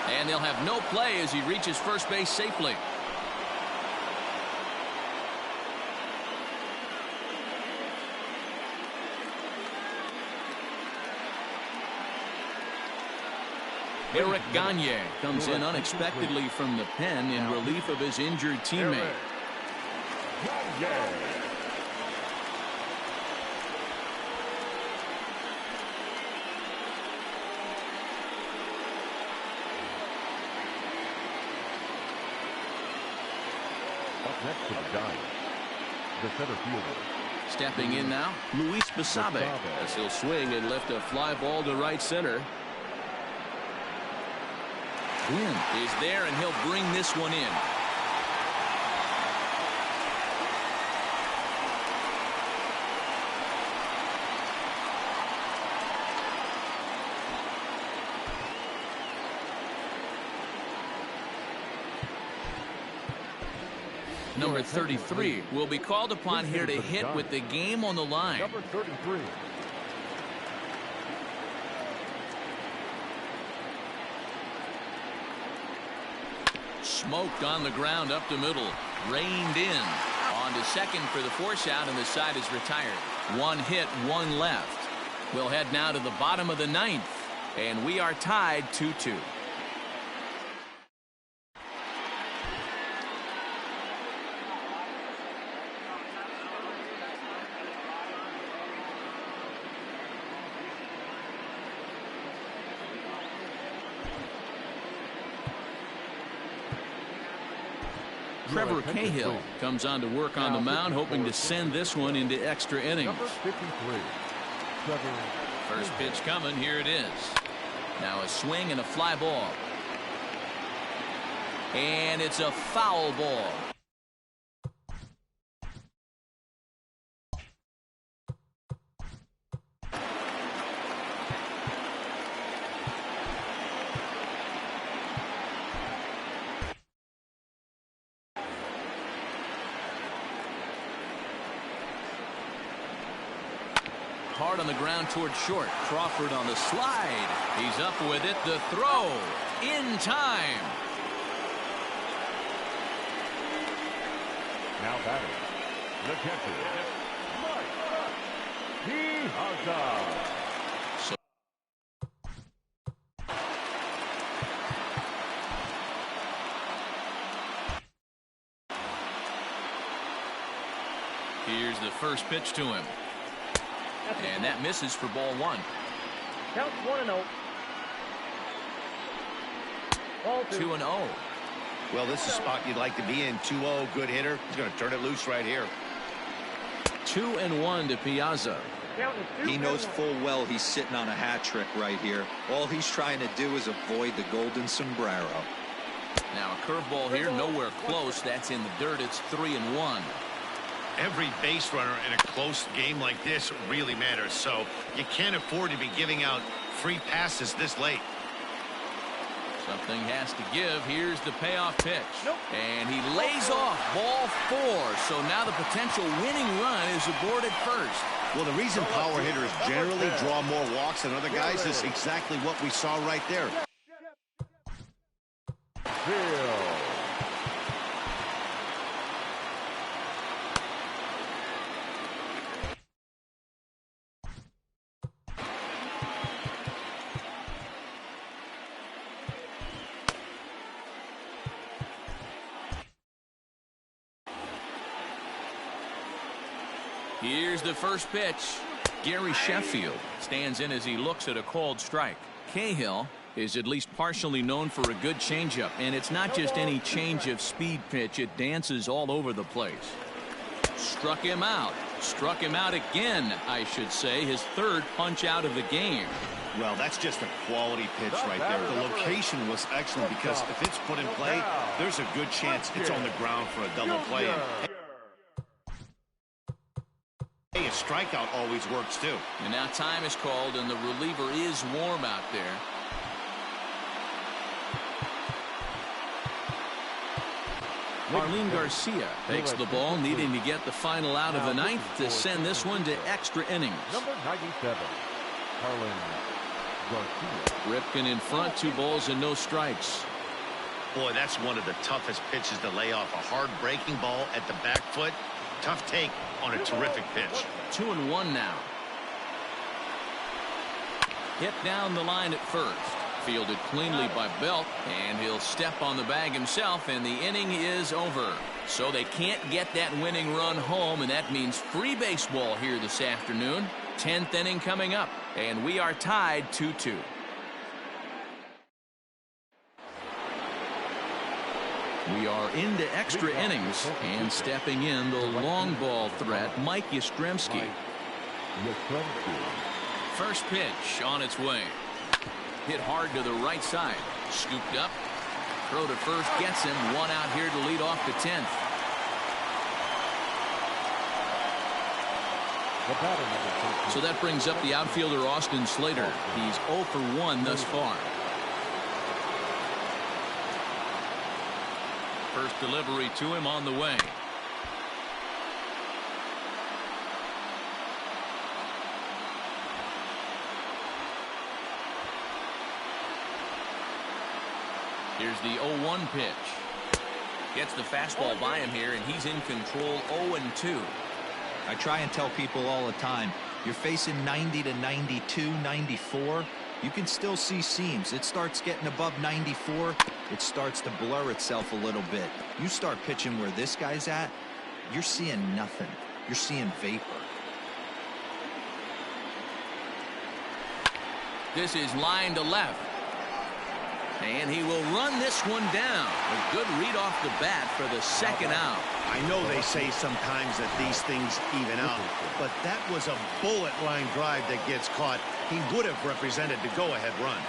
And they'll have no play as he reaches first base safely. Eric Gagne comes in unexpectedly from the pen in relief of his injured teammate. Up next to the Giants, the center fielder. Stepping in now, Luis Basabe, as he'll swing and lift a fly ball to right center. Gwynn is there, and he'll bring this one in. Number 33 will be called upon here to hit with the game on the line. Number 33. Smoked on the ground up the middle. Reined in. On to second for the force out, and the side is retired. 1 hit, 1 left. We'll head now to the bottom of the 9th, and we are tied 2-2. Trevor Cahill comes on to work on the mound, hoping to send this one into extra innings. Number 53, Trevor. First pitch coming. Here it is. Now a swing and a fly ball. And it's a foul ball. Hard on the ground toward short. Crawford on the slide. He's up with it. The throw in time. Now batting, the catcher, So here's the first pitch to him. And that misses for ball one. Count 1-0. Ball 2-0. Well, this is a spot you'd like to be in. 2-0, good hitter. He's going to turn it loose right here. 2-1 to Piazza. Count is 2. He knows full well he's sitting on a hat trick right here. All he's trying to do is avoid the golden sombrero. Now a curveball here, nowhere close. That's in the dirt. It's 3-1. Every base runner in a close game like this really matters, so you can't afford to be giving out free passes this late. Something has to give. Here's the payoff pitch. And he lays off ball 4. So now the potential winning run is aboarded first. Well, the reason power hitters generally draw more walks than other guys is exactly what we saw right there. Here's the first pitch. Gary Sheffield stands in as he looks at a called strike. Cahill is at least partially known for a good changeup, and it's not just any change of speed pitch. It dances all over the place. Struck him out. Struck him out again, I should say. His third punch out of the game. Well, that's just a quality pitch right there. The location was excellent because if it's put in play, there's a good chance it's on the ground for a double play. Hey, a strikeout always works too. And now time is called, and the reliever is warm out there. Marlene Garcia takes the ball, needing to get the final out of the ninth to send this one to extra innings. Number 97, Marlene Garcia. Ripken in front, 2 balls and no strikes. Boy, that's one of the toughest pitches to lay off. A hard breaking ball at the back foot. Tough take on a terrific pitch. 2-1 now. Hit down the line at first. Fielded cleanly by Belt, and he'll step on the bag himself, and the inning is over. So they can't get that winning run home, and that means free baseball here this afternoon. 10th inning coming up, and we are tied 2-2. We are into extra innings, and stepping in the long ball threat, Mike Yastrzemski. First pitch on its way. Hit hard to the right side. Scooped up. Throw to first gets him. 1 out here to lead off the 10th. So that brings up the outfielder Austin Slater. He's 0 for 1 thus far. First delivery to him on the way. Here's the 0-1 pitch. Gets the fastball by him here, and he's in control. 0-2. I try and tell people all the time, you're facing 90 to 92, 94. You can still see seams. It starts getting above 94. It starts to blur itself a little bit. You start pitching where this guy's at, you're seeing nothing. You're seeing vapor. This is line to left. And he will run this one down. A good read off the bat for the second out. I know they say sometimes that these things even out, but that was a bullet line drive that gets caught. He would have represented the go-ahead run.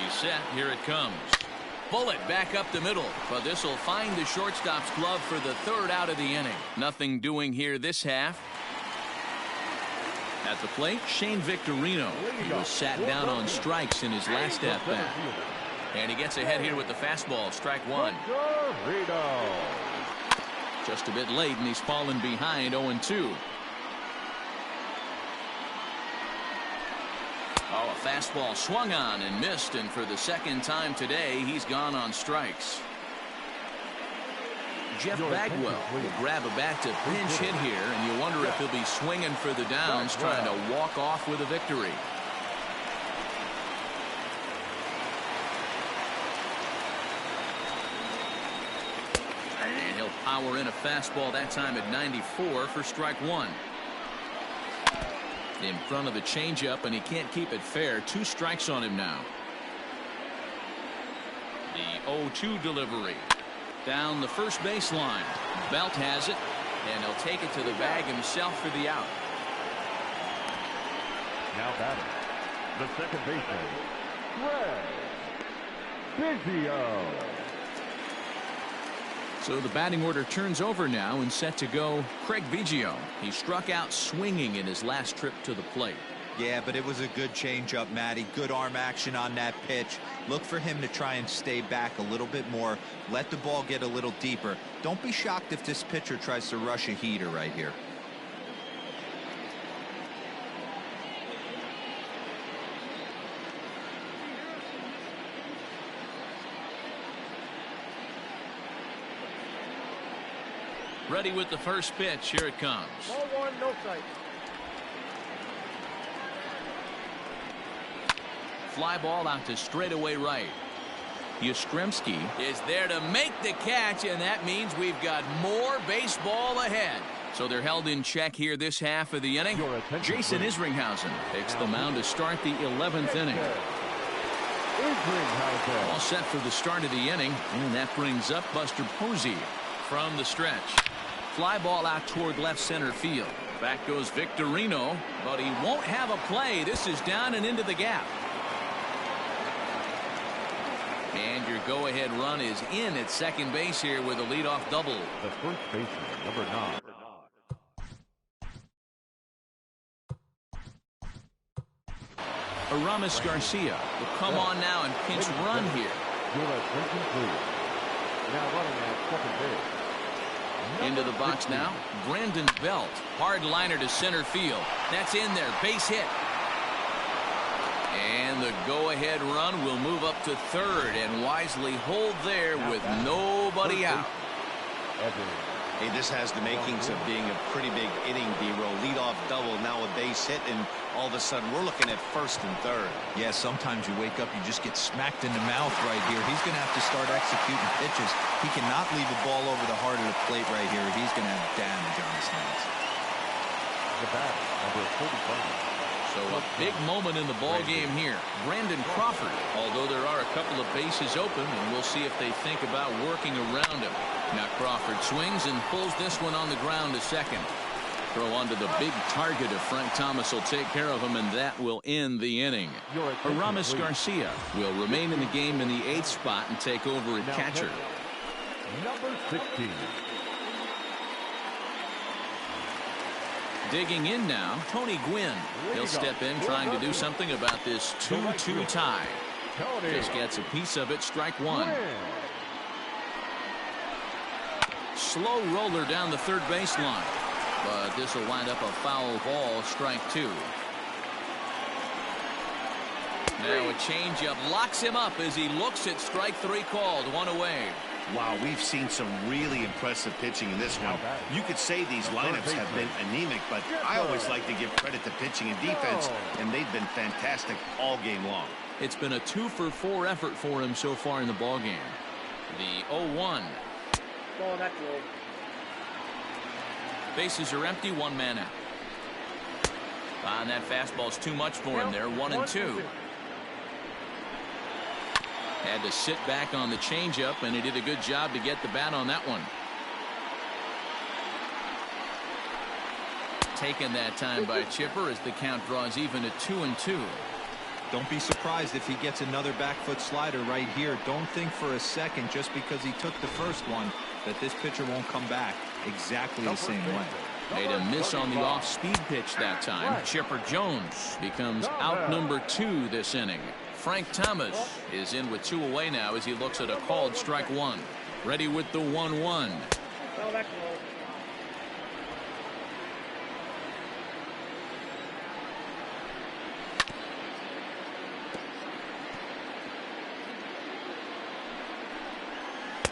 He's set. Here it comes. Bullet back up the middle, but this will find the shortstop's glove for the third out of the inning. Nothing doing here this half. At the plate, Shane Victorino. He was sat down on strikes in his last at-bat. And he gets ahead here with the fastball. Strike one. Just a bit late, and he's fallen behind 0-2. Oh, a fastball swung on and missed, and for the second time today, he's gone on strikes. Jeff Bagwell will grab a bat to pinch hit here, and you wonder if he'll be swinging for the downs, trying to walk off with a victory. And he'll power in a fastball that time at 94 for strike one. In front of the changeup, and he can't keep it fair. 2 strikes on him now. The 0-2 delivery. Down the first baseline. Belt has it, and he'll take it to the bag himself for the out. Now batting, the second baseman, Craig Biggio. So the batting order turns over now, and set to go Craig Biggio. He struck out swinging in his last trip to the plate. Yeah, but it was a good changeup, Matty. Good arm action on that pitch. Look for him to try and stay back a little bit more. Let the ball get a little deeper. Don't be shocked if this pitcher tries to rush a heater right here. Ready with the first pitch. Here it comes. Ball one, no strike. Fly ball out to straightaway right. Yastrzemski is there to make the catch, and that means we've got more baseball ahead. So they're held in check here this half of the inning. Jason Isringhausen takes the mound to start the 11th inning. All set for the start of the inning, and that brings up Buster Posey from the stretch. Fly ball out toward left center field. Back goes Victorino, but he won't have a play. This is down and into the gap. And your go-ahead run is in at second base here with a leadoff double. The first baseman, number 9. Aramis Garcia will come on now and pinch run here. Now running at second base. Into the box now. Brandon Belt. Hard liner to center field. That's in there. Base hit. And the go-ahead run will move up to third and wisely hold there with nobody out. Hey, this has the makings of being a pretty big inning, D-Row. Leadoff double, now a base hit, and all of a sudden we're looking at first and third. Yeah, sometimes you wake up, you just get smacked in the mouth right here. He's going to have to start executing pitches. He cannot leave a ball over the heart of the plate right here. He's going to have damage on his hands. The bat, number 45. So a big moment in the ball game here. Brandon Crawford, although there are a couple of bases open, and we'll see if they think about working around him. Now Crawford swings and pulls this one on the ground to second. Throw onto the big target of Frank Thomas will take care of him, and that will end the inning. Aramis Garcia will remain in the game in the 8th spot and take over at catcher. Number 16. Digging in now, Tony Gwynn. He'll step in trying to do something about this 2-2 tie. Just gets a piece of it. Strike one. Slow roller down the third baseline, but this will wind up a foul ball. Strike two. Now a changeup locks him up as he looks at strike three called. One away. Wow, we've seen some really impressive pitching in this one. You could say these lineups have been anemic, but I always like to give credit to pitching and defense, and they've been fantastic all game long. It's been a 2-for-4 effort for him so far in the ball game. The 0-1. Ball that way. Bases are empty, one man out. And that fastball's too much for him there. 1-2. Had to sit back on the changeup, and he did a good job to get the bat on that one. Taken that time by Chipper as the count draws even at 2-2. Don't be surprised if he gets another back foot slider right here. Don't think for a second, just because he took the first one, that this pitcher won't come back exactly the same way. Made a miss on the off-speed pitch that time. Chipper Jones becomes out number 2 this inning. Frank Thomas is in with 2 away now as he looks at a called strike 1. Ready with the 1-1. Oh, that's low.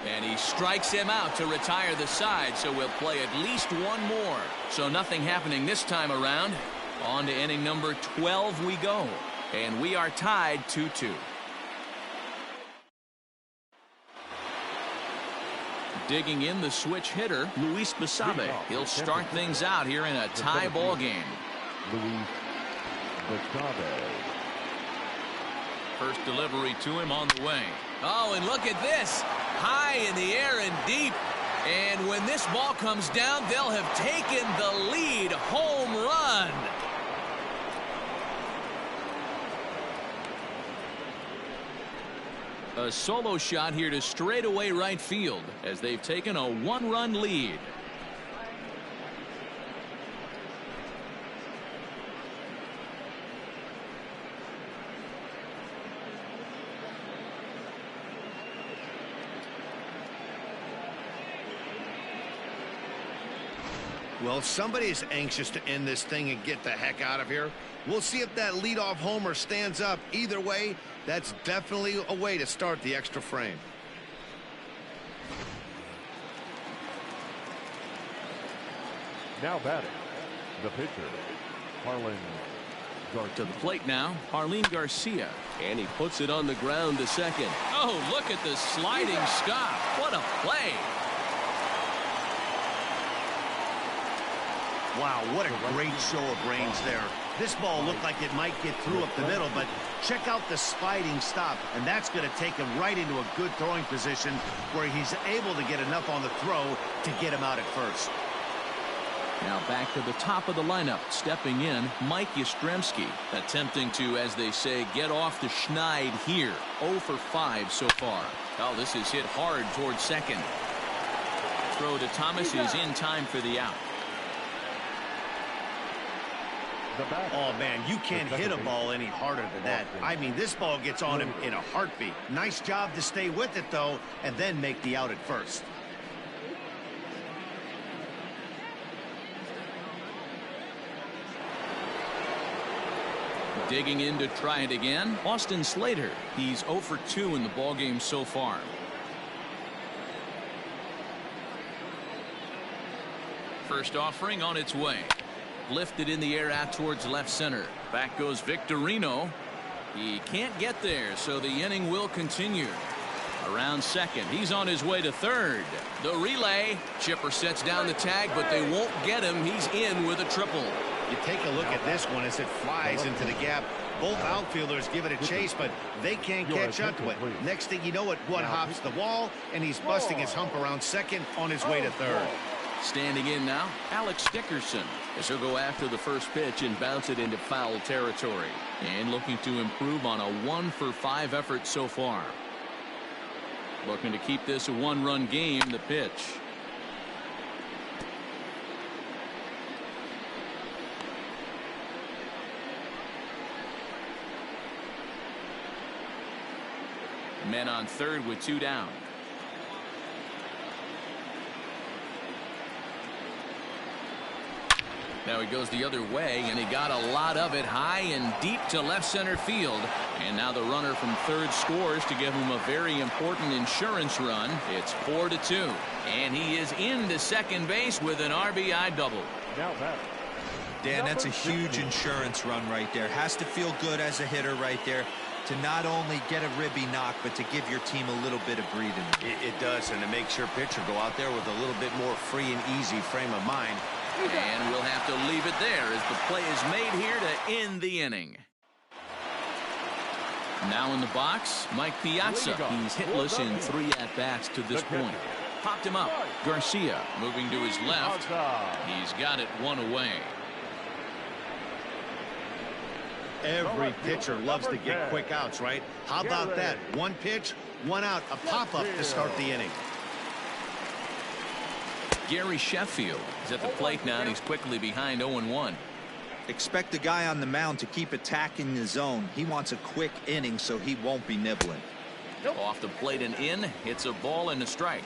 And he strikes him out to retire the side, so we'll play at least one more. So nothing happening this time around. On to inning number 12 we go. And we are tied 2-2. Digging in the switch hitter, Luis Basabe. He'll start things out here in a tie ball game. Luis Basabe. First delivery to him on the way. Oh, and look at this. High in the air and deep. And when this ball comes down, they'll have taken the lead. Home run. A solo shot here to straightaway right field as they've taken a 1-run lead. Well, somebody is anxious to end this thing and get the heck out of here. We'll see if that leadoff homer stands up. Either way, that's definitely a way to start the extra frame. Now batting, the pitcher, Harlan Garcia. To the plate now, Harleen Garcia. And he puts it on the ground to second. Oh, look at the sliding stop. What a play. Wow, what a great show of range there. This ball looked like it might get through up the middle, but check out the sliding stop, and that's going to take him right into a good throwing position where he's able to get enough on the throw to get him out at first. Now back to the top of the lineup. Stepping in, Mike Yastrzemski, attempting to, as they say, get off the schneid here. 0 for 5 so far. Oh, this is hit hard towards second. Throw to Thomas is in time for the out. Oh, man, you can't hit a ball any harder than that. I mean, this ball gets on him in a heartbeat. Nice job to stay with it, though, and then make the out at first. Digging in to try it again, Austin Slater. He's 0 for 2 in the ballgame so far. First offering on its way. Lifted in the air out towards left center. Back goes Victorino. He can't get there, so the inning will continue. Around second, he's on his way to third. The relay. Chipper sets down the tag, but they won't get him. He's in with a triple. You take a look at this one as it flies into the gap. Both outfielders give it a chase, but they can't catch up to it. Next thing you know it, one hops the wall, and he's busting his hump around second on his way to third. Standing in now, Alex Dickerson, as he'll go after the first pitch and bounce it into foul territory. And looking to improve on a 1 for 5 effort so far. Looking to keep this a 1-run game, the pitch. Men on third with 2 down. Now he goes the other way, and he got a lot of it high and deep to left center field. And now the runner from third scores to give him a very important insurance run. It's 4-2. And he is into second base with an RBI double. Now that. Dan, that's a huge insurance run right there. Has to feel good as a hitter right there to not only get a ribby knock, but to give your team a little bit of breathing. It does, and it makes your pitcher go out there with a little bit more free and easy frame of mind. And we'll have to leave it there as the play is made here to end the inning. Now in the box, Mike Piazza. He's hitless in 3 at-bats to this point. Popped him up. Garcia moving to his left. He's got it 1 away. Every pitcher loves to get quick outs, right? How about that? 1 pitch, 1 out, a pop-up to start the inning. Gary Sheffield is at the plate now, and he's quickly behind 0-1. Expect the guy on the mound to keep attacking the zone. He wants a quick inning, so he won't be nibbling. Off the plate and in, hits a ball and a strike.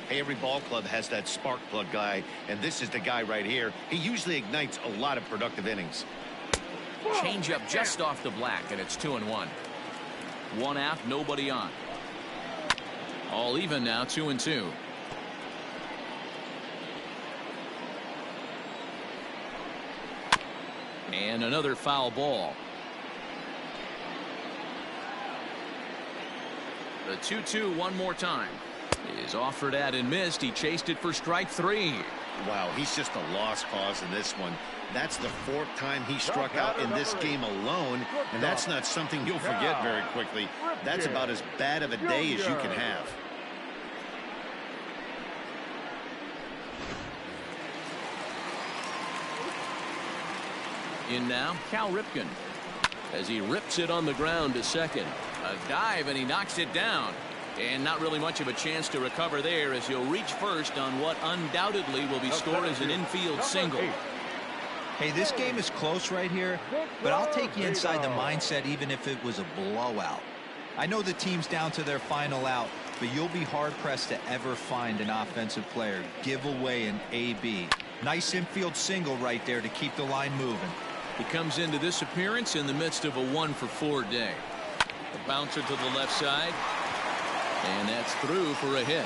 Hey, every ball club has that spark plug guy, and this is the guy right here. He usually ignites a lot of productive innings. Change up just off the black, and it's 2-1. 1 out, nobody on. All even now, 2-2. And another foul ball. The 2-2 one more time. Is offered at and missed. He chased it for strike 3. Wow, he's just a lost cause in this one. That's the 4th time he struck out in this game alone, and that's not something you'll forget very quickly. That's about as bad of a day as you can have. In now, Cal Ripken, as he rips it on the ground to second. A dive, and he knocks it down. And not really much of a chance to recover there, as he'll reach first on what undoubtedly will be scored as an infield single. Hey, this game is close right here, but I'll take you inside the mindset even if it was a blowout. I know the team's down to their final out, but you'll be hard-pressed to ever find an offensive player give away an AB. Nice infield single right there to keep the line moving. He comes into this appearance in the midst of a 1-for-4 day. A bouncer to the left side. And that's through for a hit.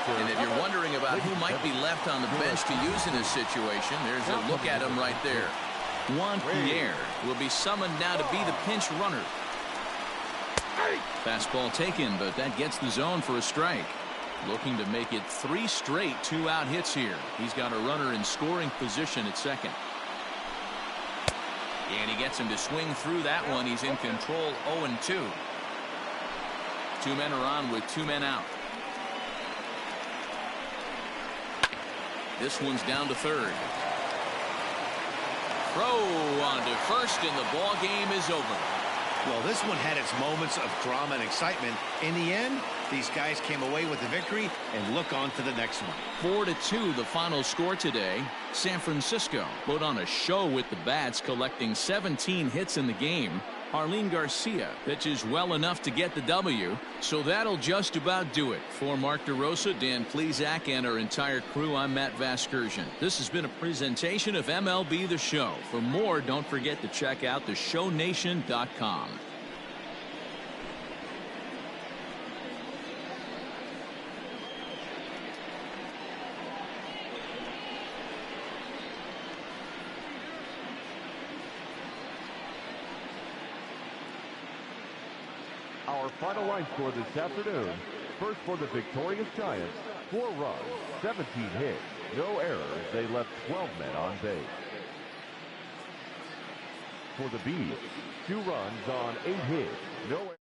And if you're wondering about who might be left on the bench to use in this situation, there's a look at him right there. Juan Pierre will be summoned now to be the pinch runner. Fastball taken, but that gets the zone for a strike. Looking to make it 3 straight 2-out hits here. He's got a runner in scoring position at second. And he gets him to swing through that one. He's in control, 0-2. 2 men are on with 2 men out. This one's down to third. Throw on to first, and the ball game is over. Well, this one had its moments of drama and excitement. In the end, these guys came away with the victory and look on to the next one. 4-2 the final score today. San Francisco put on a show with the bats, collecting 17 hits in the game. Arlene Garcia pitches well enough to get the W. So that'll just about do it. For Mark DeRosa, Dan Plesac, and our entire crew, I'm Matt Vasgersian. This has been a presentation of MLB The Show. For more, don't forget to check out theshownation.com. Our final line score this afternoon. First for the victorious Giants, 4 runs, 17 hits, no errors. They left 12 men on base. For the Bees, 2 runs on 8 hits, no errors.